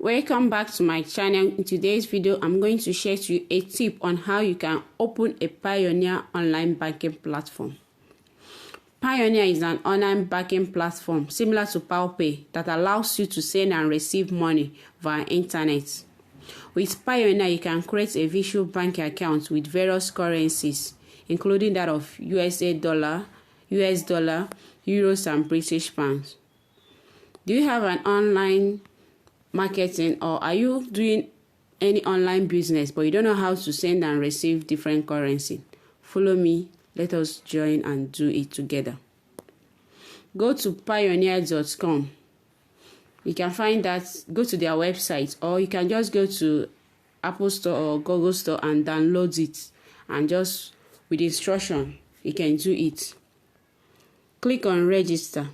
Welcome back to my channel. In today's video, I'm going to share to you a tip on how you can open a Payoneer online banking platform. Payoneer is an online banking platform similar to PayPal that allows you to send and receive money via internet. With Payoneer, you can create a virtual bank account with various currencies, including that of USA dollar, US dollar, euros, and British pounds. Do you have an online marketing, or are you doing any online business but you don't know how to send and receive different currency? Follow me, let us join and do it together. Go to payoneer.com. You can find that, go to their website, or you can just go to Apple Store or Google Store and download it, and just with instruction you can do it. Click on register.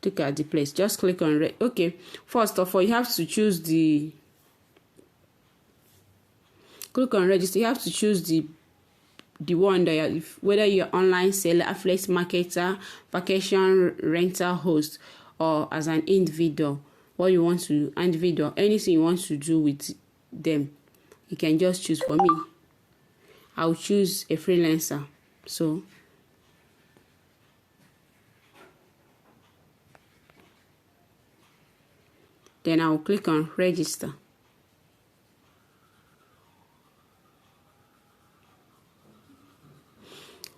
Look at the place, just click on okay. First of all, you have to choose the click on register. You have to choose the one that whether you're online seller, affiliate marketer, vacation rental host, or as an individual. What you want to individual, anything you want to do with them, you can just choose. For me, I'll choose a freelancer. So then I'll click on register.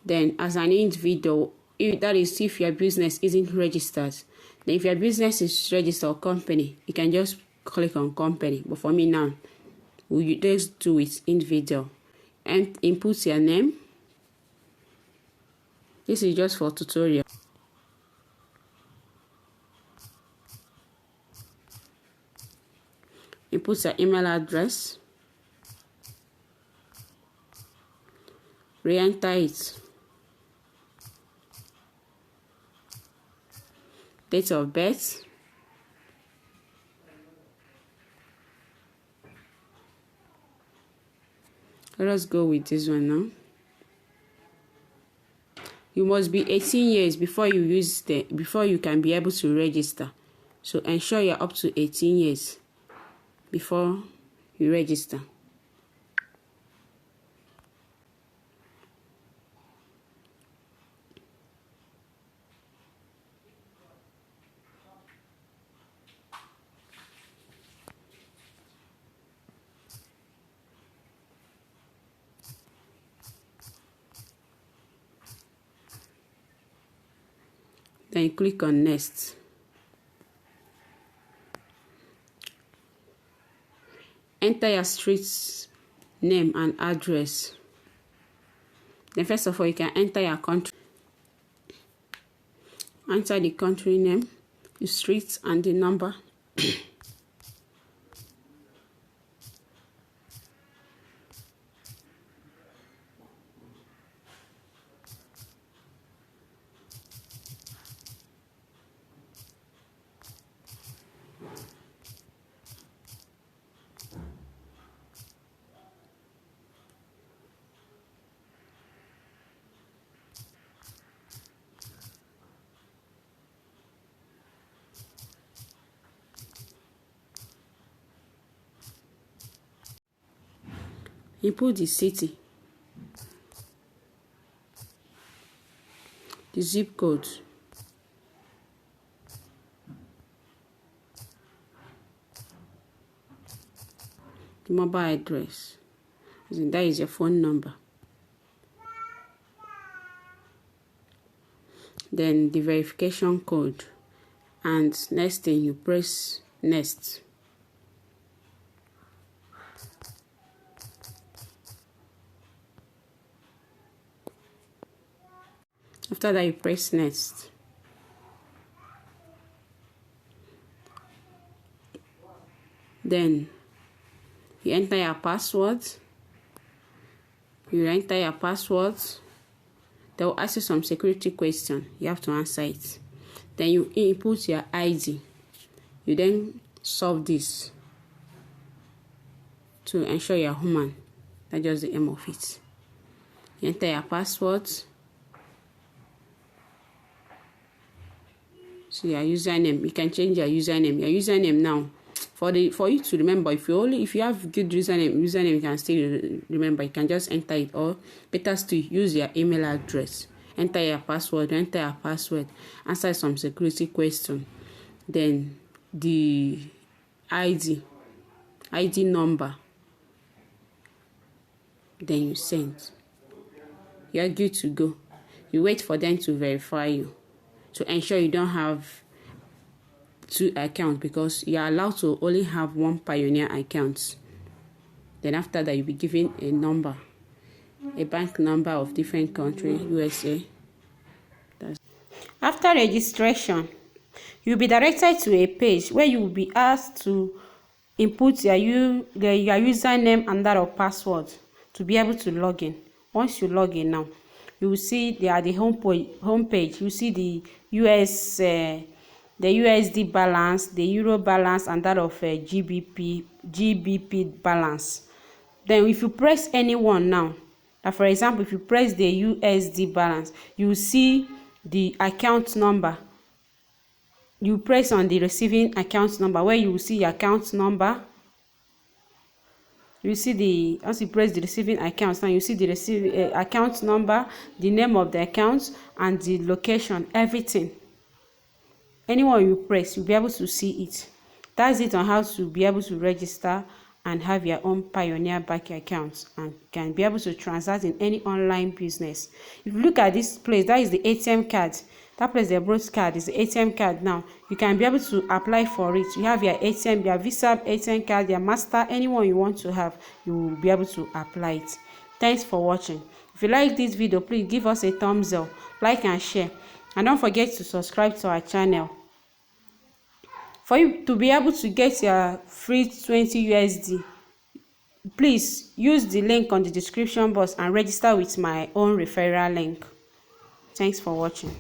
Then as an individual, that is if your business isn't registered. Then if your business is registered or company, you can just click on company. But for me now, we just do it individual. And input your name. This is just for tutorial. Input your email address. Re-enter it. Date of birth. Let us go with this one now. You must be 18 years before you can be able to register. So ensure you're up to 18 years before you register. Then click on next. Enter your street name and address. Then first of all, you can enter your country. Enter the country name, the street, and the number. Input the city, the zip code, the mobile address, that is your phone number. Then the verification code, and next thing you press next. After that, you press next. Then you enter your password. You enter your password. They will ask you some security question. You have to answer it. Then you input your ID. You then solve this to ensure you're human. That's just the aim of it. You enter your password. So your username, you can change your username. Your username now, for you to remember, if you have good username you can still remember. You can just enter it, or better still, use your email address. Enter your password, answer some security question, then the ID number, then you send. You're good to go. You wait for them to verify you to ensure you don't have two accounts, because you are allowed to only have one Payoneer account. Then after that, you'll be given a number, a bank number of different country, USA. After registration, you'll be directed to a page where you will be asked to input your username and that of password to be able to log in. Once you log in now, you will see there at the home page. You see the the USD balance, the Euro balance, and that of GBP balance. Then if you press any one now, for example, if you press the USD balance, you will see the account number. You press on the receiving account number, where you will see your account number. You see once you press the receiving account, now you see the receiving account number, the name of the account, and the location, everything. Anyone you press, you'll be able to see it. That's it on how to be able to register and have your own Payoneer bank account, and can be able to transact in any online business. If you look at this place, that is the ATM card. That place, the bronze card, is the ATM card. Now you can be able to apply for it. You have your ATM, your Visa ATM card, your Master, anyone you want to have, you will be able to apply it. Thanks for watching. If you like this video, please give us a thumbs up, like and share, and don't forget to subscribe to our channel. For you to be able to get your free 20 USD, please use the link on the description box and register with my own referral link. Thanks for watching.